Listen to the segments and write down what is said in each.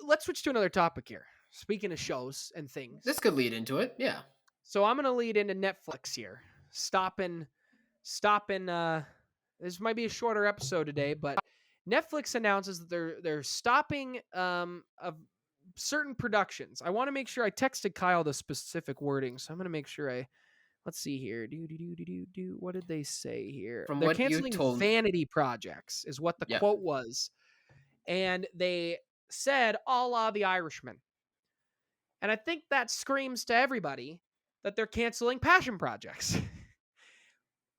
let's switch to another topic here. Speaking of shows and things, This could lead into it. Yeah. so I'm gonna lead into Netflix here. Stopping. This might be a shorter episode today, but Netflix announces that they're stopping of certain productions. I want to make sure I texted Kyle the specific wording, so I'm gonna make sure I. Let's see here. Do. What did they say here? From They're what you canceling told. vanity projects, is what the Yep. quote was, and they said a la The Irishman. And I think that screams to everybody that they're canceling passion projects.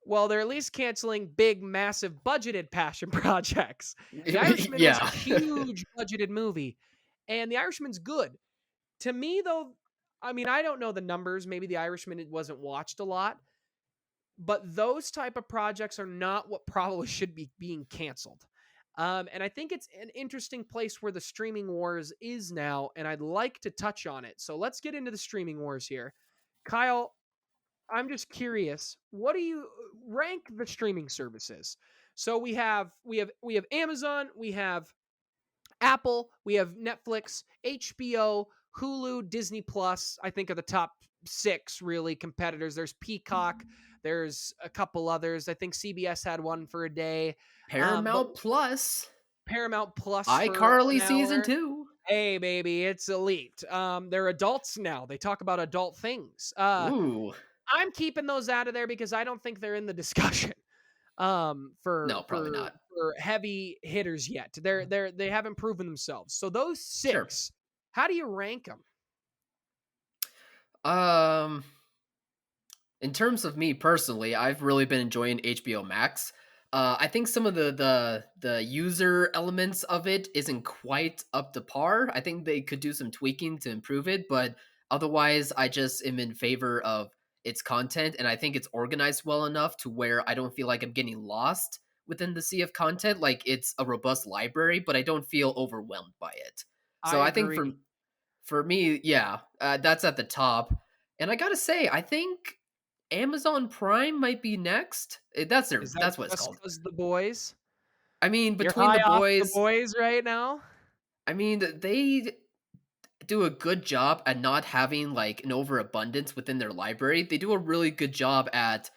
Well, they're at least canceling big, massive, budgeted passion projects. The Irishman was a Yeah. huge budgeted movie, and The Irishman's good. To me, though, I mean, I don't know the numbers. Maybe The Irishman wasn't watched a lot, but those type of projects are not what probably should be being canceled. And I think it's an interesting place where the streaming wars is now, and I'd like to touch on it. So let's get into the streaming wars here. Kyle, I'm just curious, what do you rank the streaming services? So we have Amazon, we have Apple, we have Netflix, HBO, Hulu, Disney Plus, I think are the top 6 really competitors. There's Peacock, there's a couple others. I think CBS had one for a day. But Paramount Plus. Paramount Plus for an iCarly season hour. 2. Hey, baby, it's elite. They're adults now. They talk about adult things. Ooh. I'm keeping those out of there because I don't think they're in the discussion. For No, probably not. heavy hitters yet. They haven't proven themselves. So those Sure. 6, how do you rank them? In terms of me personally, I've really been enjoying HBO Max. I think some of the user elements of it isn't quite up to par. I think they could do some tweaking to improve it, but otherwise, I just am in favor of its content, and I think it's organized well enough to where I don't feel like I'm getting lost within the sea of content. Like it's a robust library, but I don't feel overwhelmed by it. I So I think agree. for me, yeah, that's at the top. And I gotta say, I think Amazon Prime might be next. Is that That's what it's just called. because the boys? I mean, You're between high the off the boys, boys right now? I mean, they do a good job at not having like an overabundance within their library. They do a really good job at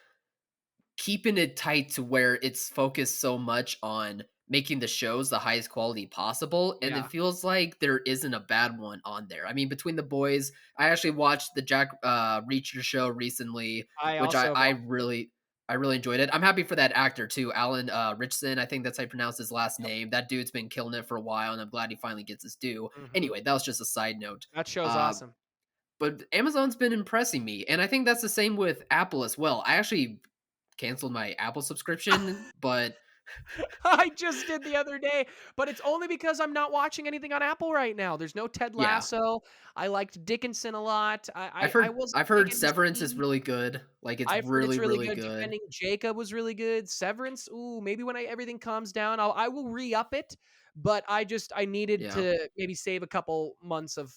keeping it tight to where it's focused so much on making the shows the highest quality possible, and it Yeah. feels like there isn't a bad one on there. I mean, between the boys, I actually watched the Jack Reacher show recently, I which also have watched it. I really enjoyed it. I'm happy for that actor too, Alan Richson. I think that's how you pronounce his last Yep. name. That dude's been killing it for a while, and I'm glad he finally gets his due. Mhm. Anyway, that was just a side note. That show's Uh, awesome. but Amazon's been impressing me, and I think that's the same with Apple as well. I actually canceled my Apple subscription, but I just did the other day, but it's only because I'm not watching anything on Apple right now. There's no Ted yeah, Lasso. I liked Dickinson a lot. I wasn't I've big heard into Severance is Steve. really good. Like it's I've heard it's really really really good. good. Defending Jacob was really good. Severance, ooh, maybe when everything calms down, I will re-up it. But I needed Yeah, to maybe save a couple months of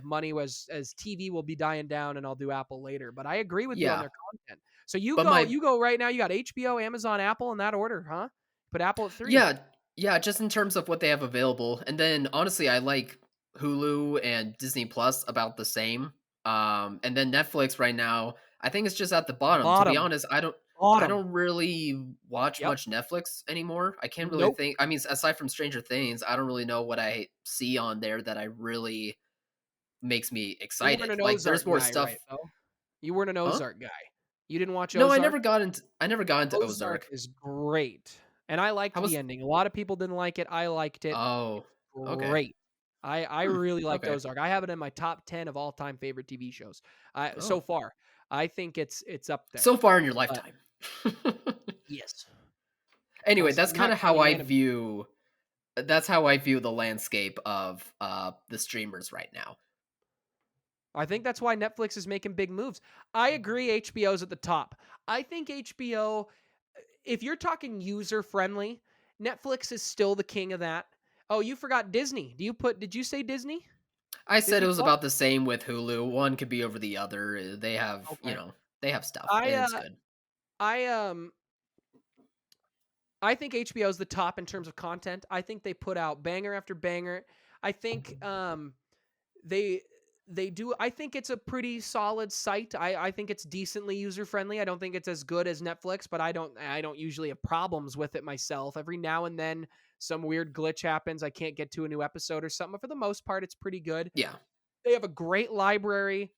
money as TV will be dying down, and I'll do Apple later. But I agree with you on yeah. their content. So you But go my you go right now. You got HBO, Amazon, Apple in that order, huh? Put Apple at 3. yeah yeah. Just in terms of what they have available, and then honestly, I like Hulu and Disney Plus about the same. And then Netflix right now, I think it's just at the bottom. To be Bottom. honest, I Bottom. don't really watch Yep. much Netflix anymore. I can't really Nope. think. I mean, aside from Stranger Things, I don't really know what I see on there that I really makes me You weren't excited. an Like there's Ozark more guy, stuff. right, though? You weren't an Huh? Ozark guy. You didn't watch No, Ozark? I never got into Ozark Ozark. is great, and I How liked the was ending. A lot of people didn't like it. I liked it. Oh, okay. Great. I Hmm, really liked okay. Ozark. I have it in my top 10 of all-time favorite TV shows, so Oh. far. I think it's up there, So far in your but lifetime. yes. Anyway, Also, that's not kinda how counting I anime. view that's how I view the landscape of, the streamers right now. I think that's why Netflix is making big moves. I agree HBO's at the top. I think HBO, if you're talking user friendly, Netflix is still the king of that. Oh, you forgot Disney. Did you say Disney? I said it Disney was Plus? about the same with Hulu. One could be over the other. They have, Okay. they have stuff, I and it's uh good. I I think HBO is the top in terms of content. I think they put out banger after banger. I think they they do. I think it's a pretty solid site. I think it's decently user friendly. I don't think it's as good as Netflix, but I don't usually have problems with it myself. Every now and then some weird glitch happens. I can't get to a new episode or something. But for the most part, it's pretty good. Yeah. They have a great library.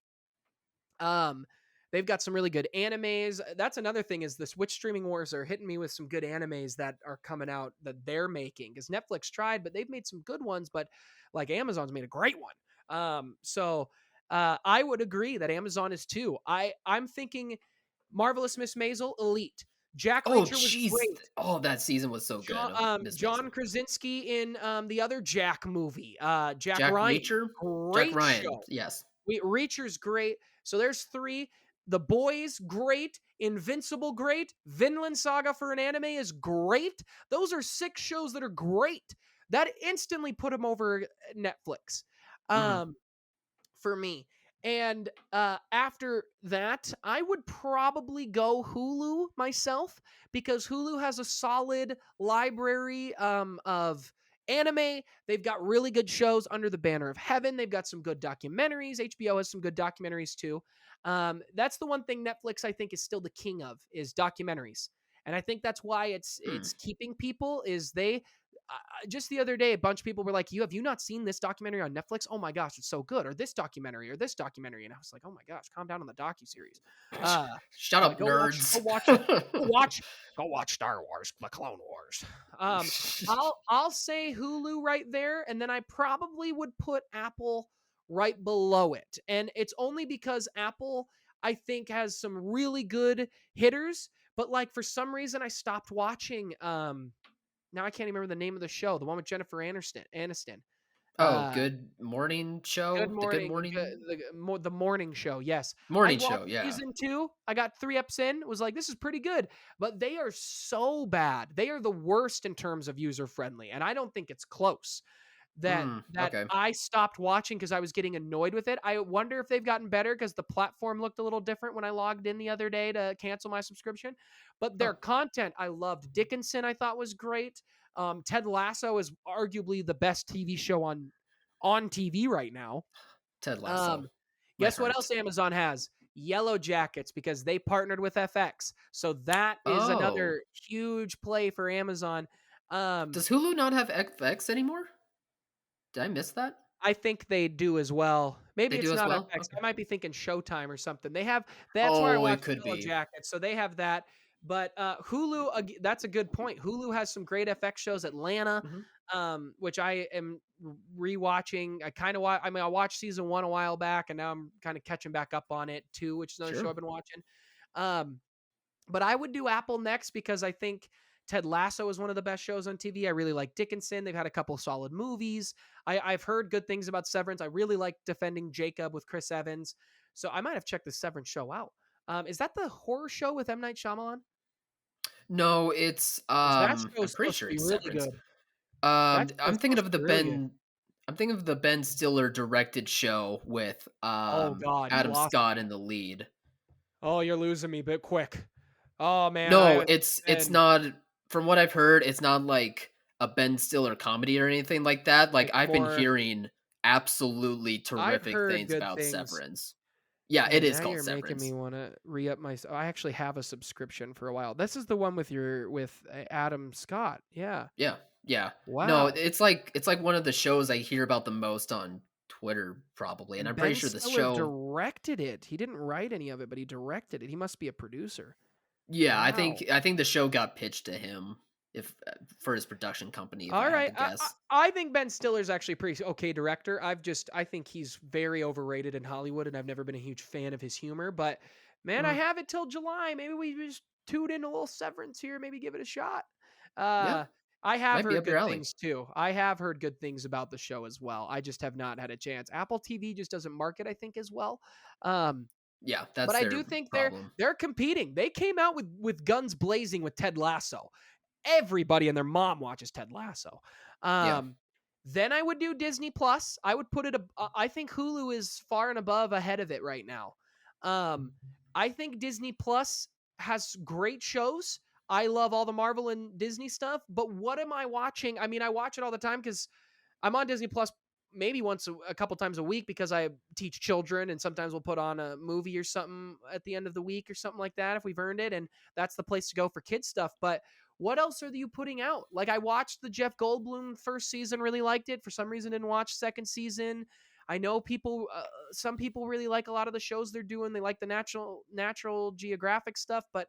Um, they've got some really good animes. That's another thing is the Switch streaming wars are hitting me with some good animes that are coming out that they're making. Because Netflix tried, but they've made some good ones. But like Amazon's made a great one. So I would agree that Amazon is too. I'm thinking Marvelous Miss Maisel, Elite. Jack Oh, Reacher was jeez. great. Oh, that season was so John, good of Miss John Maisel. Krasinski in the other Jack movie, Jack Jack Ryan, Reacher? Jack great Ryan, show. yes. Reacher's great. So there's three. The Boys, great. Invincible, great. Vinland Saga for an anime is great. Those are 6 shows that are great. That instantly put them over Netflix. Mhm. Um, for me. And after that, I would probably go Hulu myself because Hulu has a solid library of anime. They've got really good shows under the banner of heaven. They've got some good documentaries. HBO has some good documentaries too. That's the one thing Netflix I think is still the king of is documentaries. And I think that's why Hmm. it's keeping people is they just the other day, a bunch of people were like, "You have you not seen this documentary on Netflix? Oh my gosh, it's so good!" Or this documentary, or this documentary, and I was like, "Oh my gosh, calm down on the docu series." Uh, Shut up, go watch, go nerds. watch, go watch, go watch Star Wars, the Clone Wars. I'll say Hulu right there, and then I probably would put Apple right below it, and it's only because Apple I think has some really good hitters, but like for some reason I stopped watching now I can't even remember the name of the show, the one with Jennifer Aniston. Oh, Uh, Good Morning Good Show? The Good Morning, Morning the morning show. Yes, I Morning watched Show, yeah. season 2. I got 3 eps in. Was like, this is pretty good, but they are so bad. They are the worst in terms of user friendly, and I don't think it's close. That that Okay. I stopped watching because I was getting annoyed with it. I wonder if they've gotten better because the platform looked a little different when I logged in the other day to cancel my subscription. But their Oh, content I loved. Dickinson I thought was great. Ted Lasso is arguably the best TV show on TV right now. Ted Lasso. Um, My guess what heart. else Amazon has? Yellow Jackets because they partnered with FX. So that is Oh. another huge play for Amazon. Um, Does Hulu not have FX anymore? Did I miss that? I think they do as well. Maybe They it's do as not well? FX. Okay. I might be thinking Showtime or something. They have that's where I Oh, it watch could Yellow be. Jackets, so they have that. But Hulu, that's a good point. Hulu has some great FX shows. Atlanta, Mhm. which I am rewatching. I kind of watch. I mean, I watched season 1 a while back, and now I'm kind of catching back up on it too, which is another show Sure. I've been watching. Um, but I would do Apple next because I think Ted Lasso is one of the best shows on TV. I really like Dickinson. They've had a couple solid movies. I've heard good things about Severance. I really like Defending Jacob with Chris Evans. So I might have checked the Severance show out. Is that the horror show with M. Night Shyamalan? No, it's, Because that show I'm is pretty supposed to sure be it's really Severance. good. That show is supposed to be really good. I'm thinking of the Ben Stiller directed show with, Oh, God. You Adam lost Scott me. in the lead. Oh, you're losing me, but quick. Oh, man. No, I it's and not from what I've heard, it's not like a Ben Stiller comedy or anything like that. Like, it's I've been more. hearing absolutely I've terrific heard things good about things. Severance. Yeah, it Man, is now called you're making me Severance. wanna re-up my I actually have a subscription for a while. This is the one with Adam Scott. Yeah. Yeah, yeah. No, Wow. it's like one of the shows I hear about the most on Twitter probably, and And I'm pretty Ben sure the Stiller show. directed it. He didn't write any of it, but he directed it. He must be a producer. Yeah, Wow. I think the show got pitched to him if for his production company, if I All had right. to I guess. I think Ben Stiller's actually a pretty okay director. I think he's very overrated in Hollywood, and I've never been a huge fan of his humor. But man, I Mm, have it till July. Maybe we just tune in a little Severance here. Maybe give it a shot. yeah, Uh, I have might be heard up your good alley. things too. I have heard good things about the show as well. I just have not had a chance. Apple TV just doesn't market, I think, as well. Um, Yeah, but that's I do their think problem. they're competing. They came out with guns blazing with Ted Lasso. Everybody and their mom watches Ted Lasso. Yeah. Um, then I would do Disney Plus. I would put it. I think Hulu is far and above ahead of it right now. Um, I think Disney Plus has great shows. I love all the Marvel and Disney stuff, but what am I watching? I mean, I watch it all the time because I'm on Disney Plus maybe once a couple times a week because I teach children and sometimes we'll put on a movie or something at the end of the week or something like that if we've earned it, and that's the place to go for kids stuff. But what else are you putting out? Like, I watched the Jeff Goldblum first season, really liked it. For some reason didn't watch second season. I know people some people really like a lot of the shows they're doing. They like the natural geographic stuff, but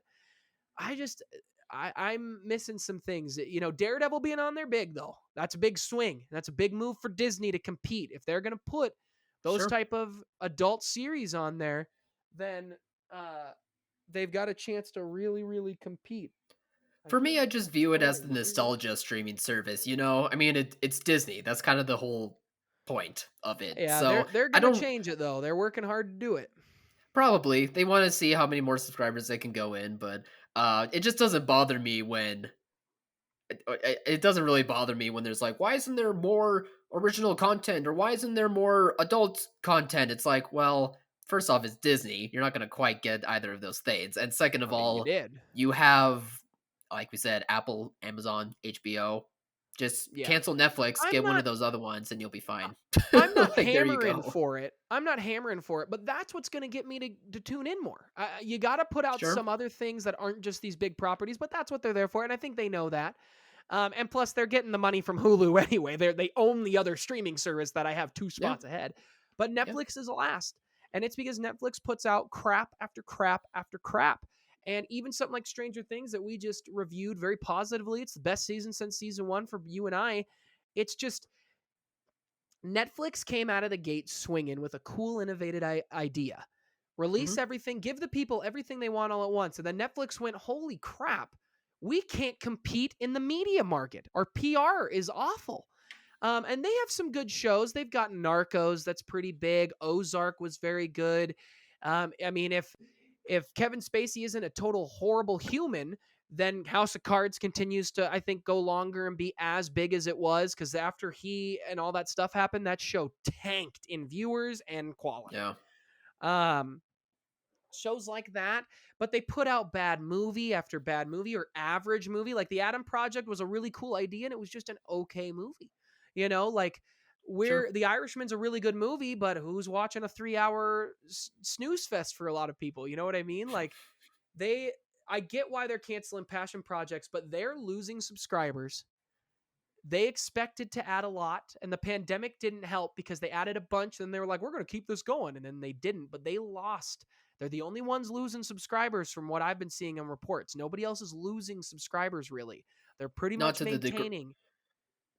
I just I'm missing some things. You know, Daredevil being on there big though. That's a big swing. That's a big move for Disney to compete. If they're going to put those Sure. type of adult series on there, then uh they've got a chance to really compete. I For hear me, I my just view it as the snoring. What is that? nostalgia streaming service, you know? I mean, it's Disney. That's kind of the whole point of it. Yeah, So, they're I going to don't change it though. They're working hard to do it. probably they want to see how many more subscribers they can go in, but it just doesn't bother me when it doesn't really bother me when there's like, why isn't there more original content or why isn't there more adult content? It's like, well, first off, it's Disney. You're not going to quite get either of those things. And second of I mean, you all, did. you have, like we said, Apple, Amazon, HBO. Just Yeah. cancel Netflix, I'm get one of not those other ones, and you'll be I fine. I'm not Like, there you hammering go. for it. I'm not hammering for it, but that's what's going to get me to tune in more. You got to put out Sure. some other things that aren't just these big properties, but that's what they're there for, and I think they know that. And plus, they're getting the money from Hulu anyway. They own the other streaming service that I have two Yeah. spots ahead. But Yeah. Netflix is last, and it's because Netflix puts out crap after crap after crap. And even something like Stranger Things that we just reviewed very positively, it's the best season since season one for you and I. It's just Netflix came out of the gate swinging with a cool, innovative idea. Release Hmm. everything, give the people everything they want all at once. And then Netflix went, holy crap, we can't compete in the media market. Our PR is awful. And they have some good shows. They've got Narcos, that's pretty big. Ozark was very good. I mean, if Kevin Spacey isn't a total horrible human, then House of Cards continues to, I think, go longer and be as big as it was. Because after he and all that stuff happened, that show tanked in viewers and quality. Yeah. Um, Shows like that, but they put out bad movie after bad movie or average movie. Like the Adam Project was a really cool idea and it was just an okay movie. You know, like Sure. we're The Irishman's a really good movie, but who's watching a 3 hour snooze fest for a lot of people? You know what I mean? Like they, I get why they're canceling passion projects, but they're losing subscribers. They expected to add a lot, and the pandemic didn't help because they added a bunch. And they were like, "We're going to keep this going," and then they didn't. But they lost. They're the only ones losing subscribers from what I've been seeing in reports. Nobody else is losing subscribers really. They're pretty Not much to the degree. maintaining.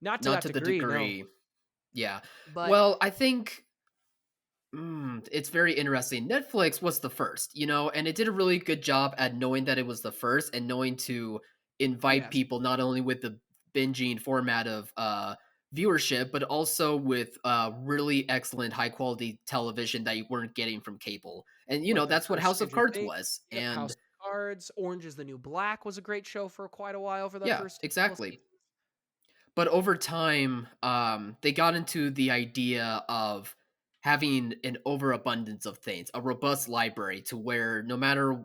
Not to Not that to the degree, no. degree. Yeah. But Well, I think it's very interesting. Netflix was the first, you know, and it did a really good job at knowing that it was the first and knowing to invite yes, people not only with the binging format of viewership, but also with really excellent high quality television that you weren't getting from cable. And you know, like their that's what first House of Stranger Cards Things. was. Yep, House And of Cards. Orange is the New Black was a great show for quite a while for that yeah, first couple exactly. seasons. But over time, they got into the idea of having an overabundance of things, a robust library to where no matter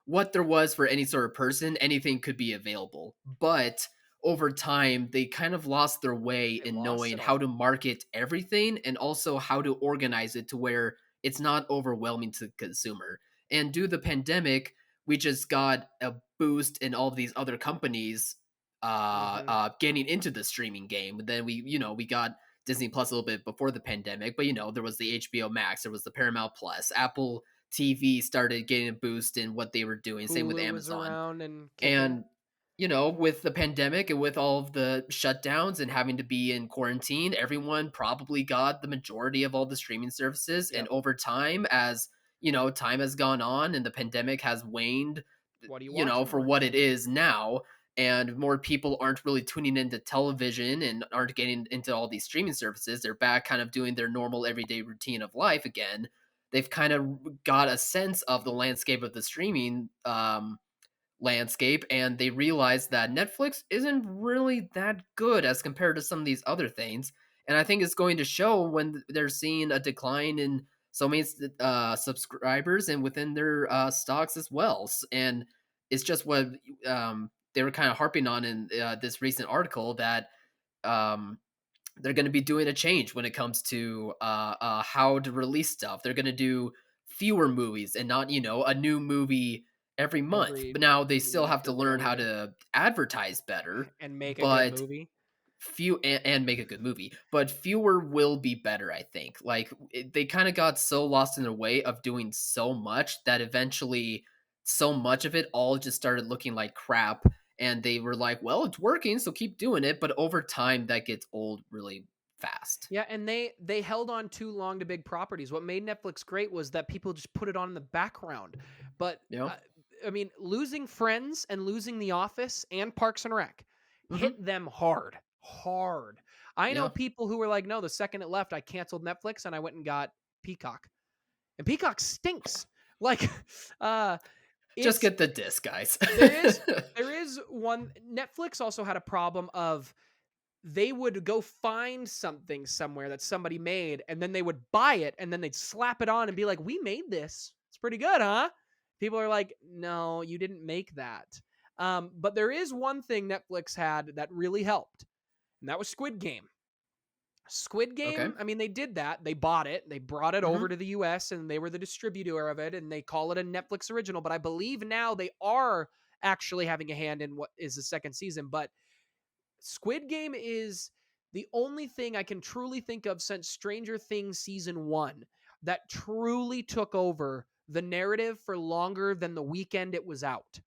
what there was for any sort of person, anything could be available. But over time, they kind of lost their way They in lost knowing it how all. to market everything and also how to organize it to where it's not overwhelming to the consumer. And due to the pandemic, we just got a boost in all of these other companies Hmm. getting into the streaming game. Then we got Disney Plus a little bit before the pandemic, but there was the HBO Max, there was the Paramount Plus, Apple TV started getting a boost in what they were doing. Same with Hulu was Amazon. around and kicking. And with the pandemic and with all of the shutdowns and having to be in quarantine, everyone probably got the majority of all the streaming services. And Yep. over time, as time has gone on and the pandemic has waned, What are you watching for more what it again? is now, and more people aren't really tuning into television and aren't getting into all these streaming services, they're back kind of doing their normal everyday routine of life again. They've kind of got a sense of the landscape of the streaming landscape, and they realize that Netflix isn't really that good as compared to some of these other things. And I think it's going to show when they're seeing a decline in so many subscribers and within their stocks as well. And It's just what they were kind of harping on in this recent article that um, they're going to be doing a change when it comes to how to release stuff. They're going to do fewer movies and not, a new movie every month. every But now they still week have to or learn whatever, how yeah, to advertise better. and make a good But movie. few and make a good movie, but fewer will be better, I think. Like they kind of got so lost in the way of doing so much that eventually so much of it all just started looking like crap, and they were like, well, it's working, so keep doing it, but over time that gets old really fast. Yeah, and they held on too long to big properties. What made Netflix great was that people just put it on in the background. But You know? uh, I mean, losing Friends and losing The Office and Parks and Rec hit Mhm. them hard, hard. I know Yeah. people who were like, "No, the second it left, I canceled Netflix and I went and got Peacock." And Peacock stinks. Like, uh, Just it's get the disc, guys. there is there is one. Netflix also had a problem of they would go find something somewhere that somebody made and then they would buy it and then they'd slap it on and be like, "We made this. It's pretty good, huh?" People are like, "No, you didn't make that." But there is one thing Netflix had that really helped, and that was Squid Game. Squid Okay. Game, I mean, they did that. They bought it, they brought it over Mhm. to the US, and they were the distributor of it, and they call it a Netflix original. But I believe now they are actually having a hand in what is the second season. But Squid Game is the only thing I can truly think of since Stranger Things season 1 that truly took over the narrative for longer than the weekend it was out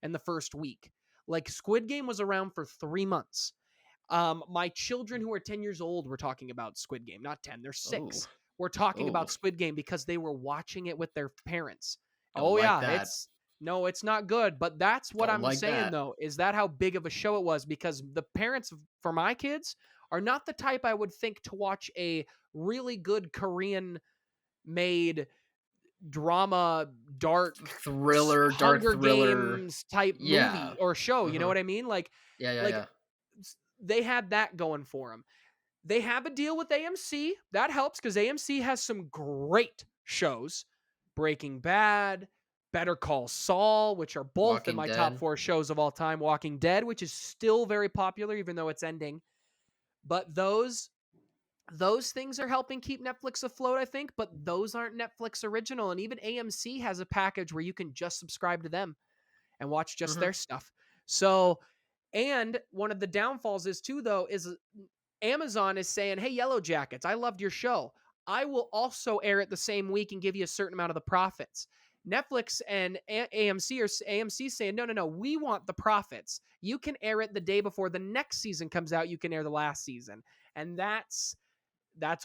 and the first week. Like Squid Game was around for 3 months. My children who are 10 years old were talking about Squid Game, not 10, they're Oh. 6. We're talking Oh. about Squid Game because they were watching it with their parents. Don't Oh like yeah, that. it's no, it's not good, but that's what Don't I'm like saying that. though, is that how big of a show it was because the parents for my kids are not the type I would think to watch a really good Korean made drama, dark Dark Hunger thriller. Games type Yeah. movie or show, you know Mhm. what I mean? Yeah, yeah, Like yeah. they had that going for them. They have a deal with AMC. That helps because AMC has some great shows. Breaking Bad, Better Call Saul, which are both in Walking my top Dead. 4 shows of all time. Walking Dead, which is still very popular, even though it's ending. But those things are helping keep Netflix afloat, I think, but those aren't Netflix original. And even AMC has a package where you can just subscribe to them and watch just Mhm. their stuff. So, and one of the downfalls is too, though, is Amazon is saying, "Hey, Yellow Jackets, I loved your show. I will also air it the same week and give you a certain amount of the profits." Netflix and AMC or AMC saying, "No, no, no. We want the profits. You can air it the day before the next season comes out. You can air the last season." And that's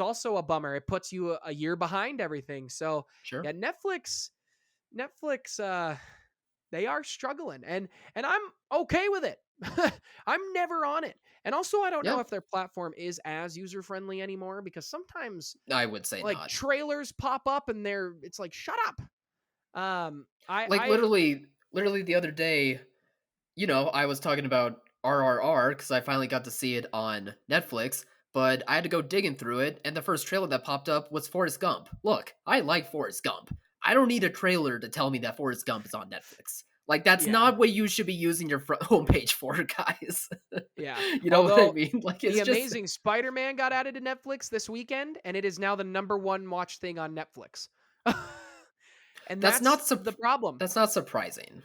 also a bummer. It puts you a year behind everything. So, Sure. yeah, Netflix they are struggling and I'm okay with it. I'm never on it. And also I don't know Yeah, if their platform is as user friendly anymore because sometimes I would say like not. trailers pop up and it's like shut up. Like I literally the other day, I was talking about RRR because I finally got to see it on Netflix, but I had to go digging through it, and the first trailer that popped up was Forrest Gump. Look, I like Forrest Gump. I don't need a trailer to tell me that Forrest Gump is on Netflix. Like that's yeah, not what you should be using your front homepage for, guys. yeah. You know what I Although mean? Like The it's just Amazing Spider-Man got added to Netflix this weekend and it is now the number 1 watch thing on Netflix. And that's that's not the problem. that's not surprising.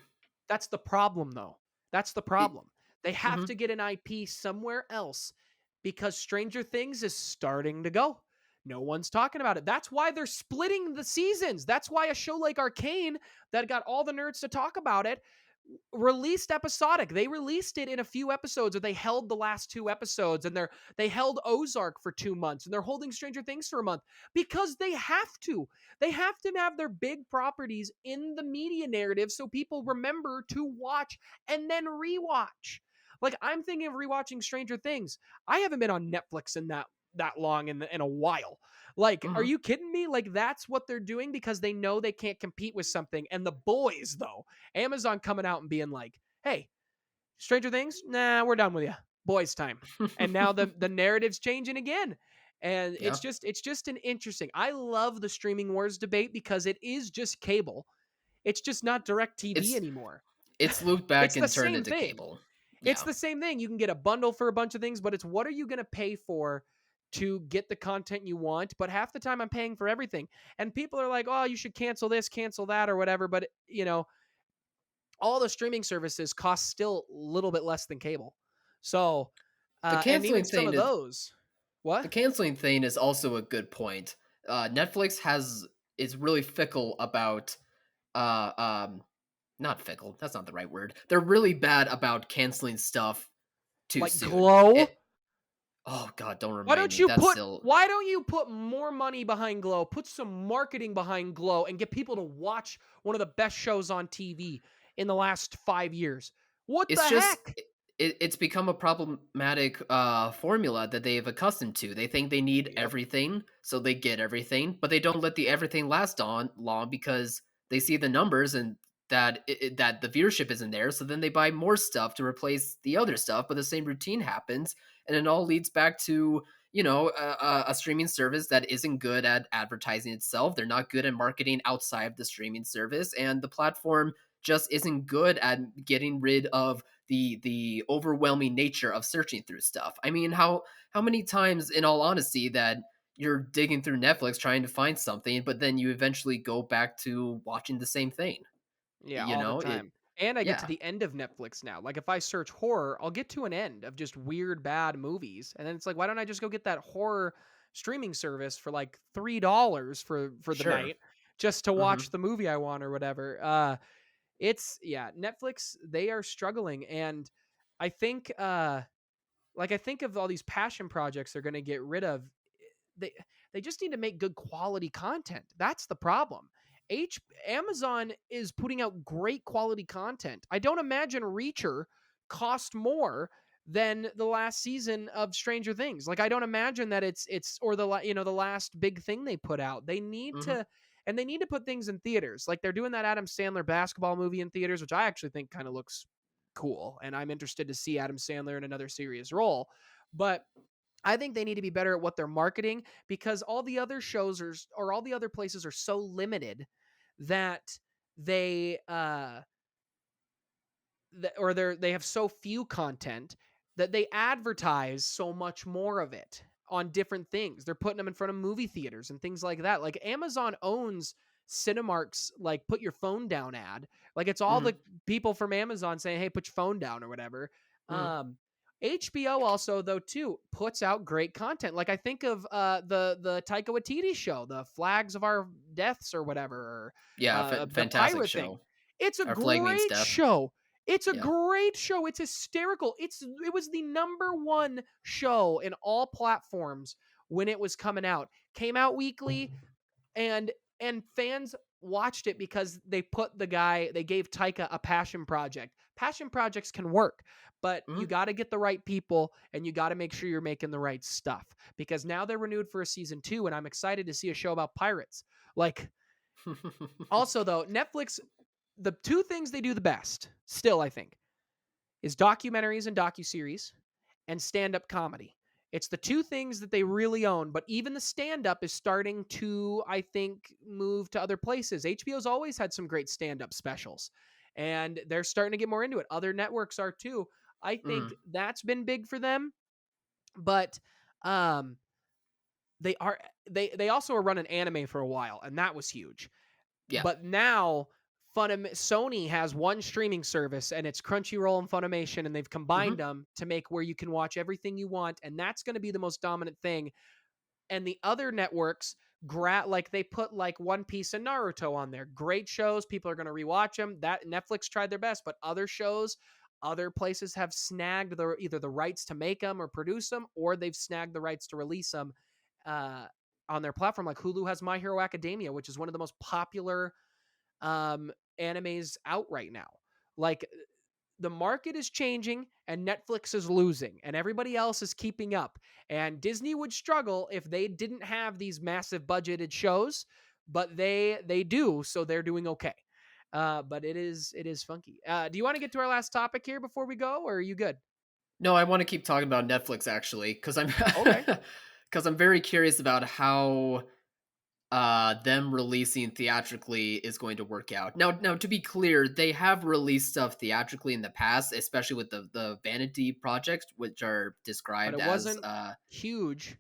That's the problem, though. That's the It, problem. They have mhm. to get an IP somewhere else because Stranger Things is starting to go. No one's talking about it. That's why they're splitting the seasons. That's why a show like Arcane, that got all the nerds to talk about it, released episodic. They released it in a few episodes, or they held the last 2 episodes, and they held Ozark for 2 months, and they're holding Stranger Things for a month because they have to. They have to have their big properties in the media narrative so people remember to watch and then rewatch. Like I'm thinking of rewatching Stranger Things. I haven't been on Netflix in that long in a while. Like, are Mhm. you kidding me? Like that's what they're doing because they know they can't compete with something. And the boys, though, Amazon coming out and being like, "Hey, Stranger Things, nah, we're done with you. Boys time." And now the narrative's changing again. And Yeah. it's just an interesting. I love the streaming wars debate because it is just cable. It's just not direct TV It's anymore. It's looped back It's the and turned same into thing. cable. It's Yeah. the same thing. You can get a bundle for a bunch of things, but it's what are you going to pay for to get the content you want? But half the time I'm paying for everything. And people are like, "Oh, you should cancel this, cancel that or whatever." But, all the streaming services cost still a little bit less than cable. So, The and even canceling some thing of is those. What? the canceling thing is also a good point. Netflix has is really fickle about uh um not fickle. That's not the right word. They're really bad about canceling stuff too Like soon. Glow? It Oh god, don't remind me. That's still Why don't you put more money behind Glow? Put some marketing behind Glow and get people to watch one of the best shows on TV in the last 5 years. What the it's just heck? it's become a problematic formula that they've accustomed to. They think they need Yep. everything, so they get everything, but they don't let the everything last on long because they see the numbers and that the viewership isn't there. So then they buy more stuff to replace the other stuff, but the same routine happens, and it all leads back to a streaming service that isn't good at advertising itself. They're not good at marketing outside of the streaming service, and the platform just isn't good at getting rid of the overwhelming nature of searching through stuff. I mean, how many times, in all honesty, that you're digging through Netflix trying to find something, but then you eventually go back to watching the same thing. Yeah, You all the know, it time. And I get to yeah, the end of Netflix now. Like if I search horror, I'll get to an end of just weird bad movies. And then it's like, why don't I just go get that horror streaming service for like $3 for the sure. night just to Hmm. watch the movie I want or whatever. It's yeah, Netflix, they are struggling. And I think I think of all these passion projects they're gonna get rid of. They they just need to make good quality content. That's the problem. H Amazon is putting out great quality content. I don't imagine Reacher cost more than the last season of Stranger Things. Like I don't imagine that it's or the last big thing they put out. They need Hmm. to and they need to put things in theaters. Like they're doing that Adam Sandler basketball movie in theaters, which I actually think kind of looks cool and I'm interested to see Adam Sandler in another serious role. But I think they need to be better at what they're marketing because all the other shows or all the other places are so limited that they they have so few content that they advertise so much more of it on different things. They're putting them in front of movie theaters and things like that. Like Amazon owns Cinemark's like put your phone down ad. Like it's all Hmm. the people from Amazon saying, "Hey, put your phone down" or whatever. Hmm. Um HBO also though too puts out great content. Like I think of the Taika Waititi show, the Flags of Our Deaths or whatever, or Yeah, the fantastic pirate thing. show. It's a Our flag means great death. show. It's a Yeah. great show. It's hysterical. It was the number one show in all platforms when it was coming out. Came out weekly and fans watched it because they gave Taika a passion project. Passion projects can work, but you Hmm. got to get the right people and you got to make sure you're making the right stuff because now they're renewed for a season 2 and I'm excited to see a show about pirates. Like also though, Netflix the two things they do the best, still I think, is documentaries and docuseries and stand-up comedy. It's the two things that they really own, but even the stand-up is starting to, I think, move to other places. HBO's always had some great stand-up specials, and they're starting to get more into it. Other networks are too. I think Hmm. that's been big for them, but um they are they also were running anime for a while, and that was huge. Yeah. But now Sony has one streaming service and it's Crunchyroll and Funimation and they've combined Hmm. them to make where you can watch everything you want and that's going to be the most dominant thing. And the other networks like they put like One Piece and Naruto on there. Great shows, people are going to rewatch them. That Netflix tried their best, but other shows, other places have snagged either the rights to make them or produce them or they've snagged the rights to release them uh on their platform. Like Hulu has My Hero Academia, which is one of the most popular animes out right now. Like the market is changing and Netflix is losing and everybody else is keeping up. And Disney would struggle if they didn't have these massive budgeted shows, but they do, so they're doing okay. But it is funky. Do you want to get to our last topic here before we go, or are you good? No, I want to keep talking about Netflix actually, because I'm Okay. because I'm very curious about how them releasing theatrically is going to work out. Now to be clear, they have released stuff theatrically in the past, especially with the vanity projects, which are but described it as wasn't huge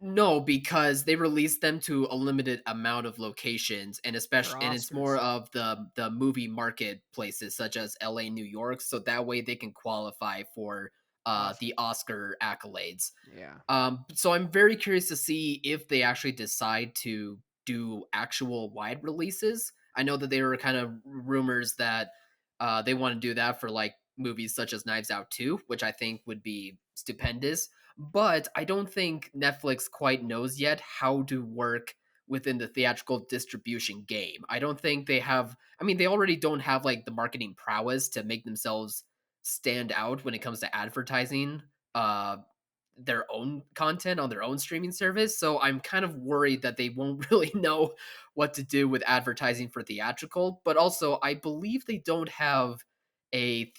no, because they released them to a limited amount of locations, and for especially and it's more Oscars. of the movie marketplaces such as LA, New York, so that way they can qualify for the Oscars. Oscar accolades. Yeah. So I'm very curious to see if they actually decide to do actual wide releases. I know that there were kind of rumors that they want to do that for like movies such as Knives Out 2, which I think would be stupendous. But I don't think Netflix quite knows yet how to work within the theatrical distribution game. I don't think they have, I mean, they already don't have like the marketing prowess to make themselves stand out when it comes to advertising their own content on their own streaming service. So I'm kind of worried that they won't really know what to do with advertising for theatrical. But also, I believe they don't have a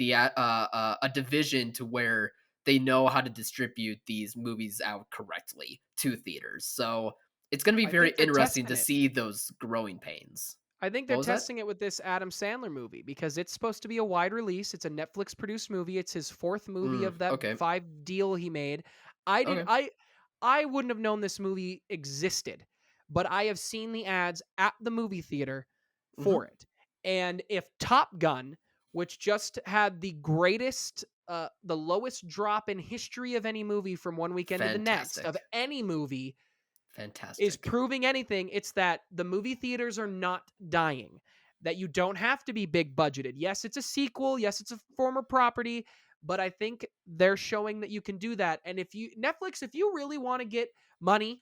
division to where they know how to distribute these movies out correctly to theaters. So it's going to be I very think they're interesting testing to it. see those growing pains. I think they're What was that? testing it with this Adam Sandler movie because it's supposed to be a wide release. It's a Netflix produced movie. It's his fourth movie of that Okay. 5 deal he made. I didn't Okay. I wouldn't have known this movie existed, but I have seen the ads at the movie theater Hmm. for it. And if Top Gun, which just had the lowest drop in history of any movie from one weekend to the next of Fantastic. any movie is Fantastic. proving anything, it's that the movie theaters are not dying. That you don't have to be big budgeted. Yes, it's a sequel. Yes, it's a former property, but I think they're showing that you can do that. And if you Netflix, if you really want to get money,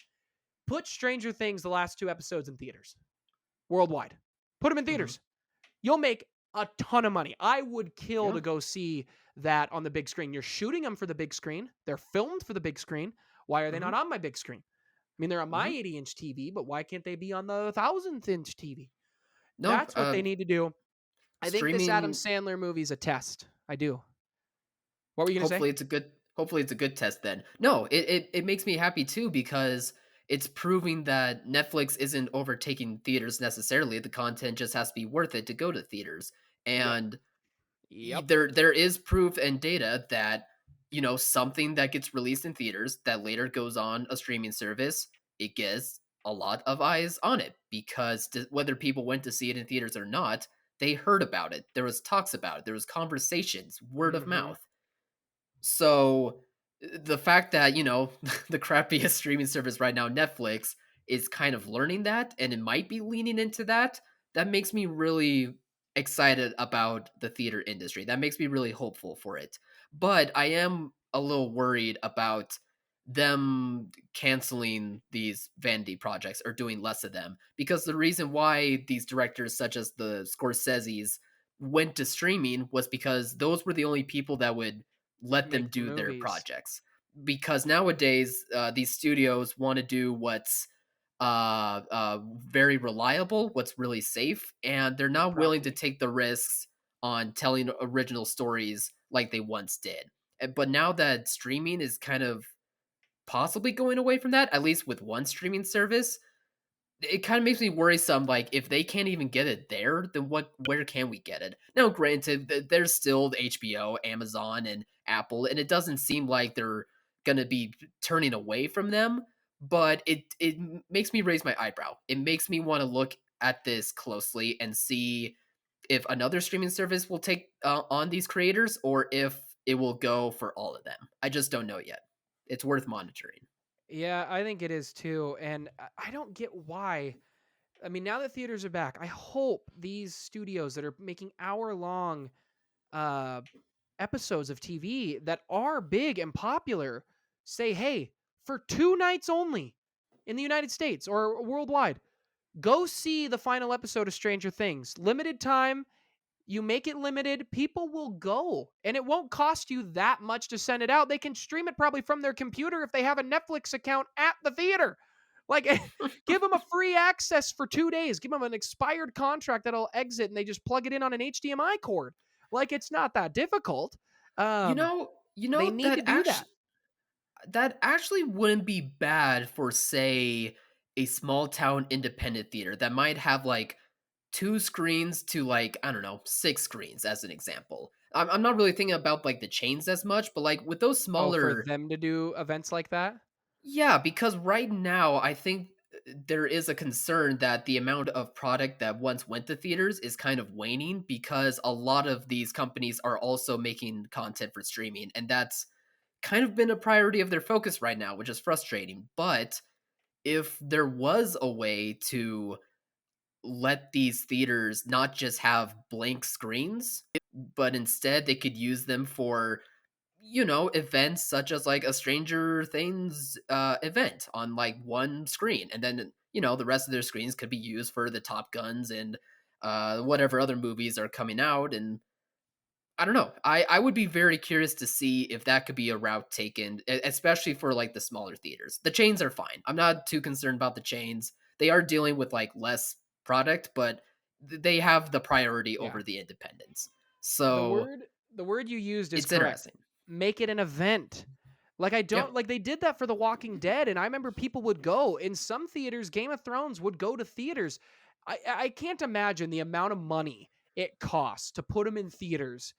put Stranger Things the last 2 episodes in theaters worldwide. Put them in Hmm. theaters. You'll make a ton of money. I would kill Yeah. to go see that on the big screen. You're shooting them for the big screen. They're filmed for the big screen. Why are they Hmm. not on my big screen? I mean, they're on my Hmm. 80-inch TV, but why can't they be on the 1,000th inch TV? No, That's what they need to do. I think this Adam streaming. Sandler movie is a test. I do. What were you going to say? Hopefully it's a good test then. No, it makes me happy too because it's proving that Netflix isn't overtaking theaters necessarily. The content just has to be worth it to go to theaters. Yep. And Yep. there is proof and data that something that gets released in theaters that later goes on a streaming service, it gets a lot of eyes on it because whether people went to see it in theaters or not, they heard about it. There was talks about it. There was conversations, word of Mm-hmm. mouth. So the fact that, the crappiest streaming service right now, Netflix, is kind of learning that and it might be leaning into that, that makes me really excited about the theater industry. That makes me really hopeful for it. But I am a little worried about them canceling these vanity projects or doing less of them because the reason why these directors such as the Scorsese's went to streaming was because those were the only people that would let them Make the do their movies. projects because nowadays these studios want to do what's very reliable, what's really safe, and they're Big not willing to property. take the risks on telling original stories like they once did. But now that streaming is kind of possibly going away from that, at least with one streaming service, it kind of makes me worrisome. Like, if they can't even get it there, then where can we get it? Now, granted, there's still the HBO, Amazon, and Apple, and it doesn't seem like they're gonna be turning away from them. But it makes me raise my eyebrow. It makes me want to look at this closely and see if another streaming service will take on these creators, or if it will go for all of them. I just don't know yet. It's worth monitoring. Yeah, I think it is too. And I don't get why. I mean, now that theaters are back, I hope these studios that are making hour-long uh, episodes of TV that are big and popular say, hey, for 2 nights only in the United States or worldwide, go see the final episode of Stranger Things. Limited time. You make it limited, people will go. And it won't cost you that much to send it out. They can stream it probably from their computer if they have a Netflix account at the theater. Like, give them a free access for 2 days. Give them an expired contract that'll exit and they just plug it in on an HDMI cord. Like, it's not that difficult. They need to That do that. actually wouldn't be bad for say a small town independent theater that might have like 2 screens to like, I don't know, 6 screens as an example. I'm not really thinking about like the chains as much, but like with those Oh, for smaller. them to do events like that? Yeah, because right now I think there is a concern that the amount of product that once went to theaters is kind of waning because a lot of these companies are also making content for streaming, and that's kind of been a priority of their focus right now, which is frustrating. But if there was a way to let these theaters not just have blank screens, but instead they could use them for, events such as like a Stranger Things event on like one screen, and then the rest of their screens could be used for the Top Guns and whatever other movies are coming out. And I don't know. I would be very curious to see if that could be a route taken, especially for like the smaller theaters. The chains are fine. I'm not too concerned about the chains. They are dealing with like less product, but they have the priority Yeah. over the independents. The So word the word you used is it's correct. interesting. Make it an event. Like, I Yeah. don't like, they did that for The Walking Dead, and I remember people would go. In some theaters, Game of Thrones would go to theaters. I can't imagine the amount of money it costs to put them in theaters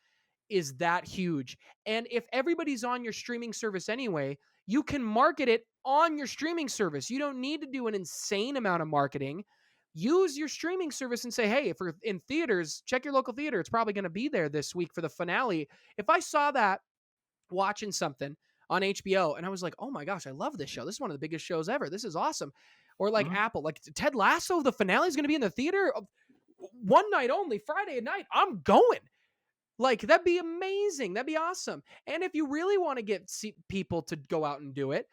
is that huge. And if everybody's on your streaming service anyway, you can market it on your streaming service. You don't need to do an insane amount of marketing. Use your streaming service and say, hey, if we're in theaters, check your local theater. It's probably going to be there this week for the finale. If I saw that watching something on HBO and I was like, oh my gosh, I love this show. This is one of the biggest shows ever. This is awesome. Or like Mhm. Apple, like Ted Lasso, the finale is going to be in the theater one night only, Friday night. I'm going. Like, that'd be amazing. That'd be awesome. And if you really want to get people to go out and do it,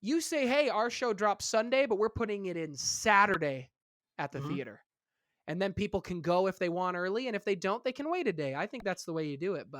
you say, hey, our show drops Sunday, but we're putting it in Saturday at the Mhm. theater. And then people can go if they want early. And if they don't, they can wait a day. I think that's the way you do it. But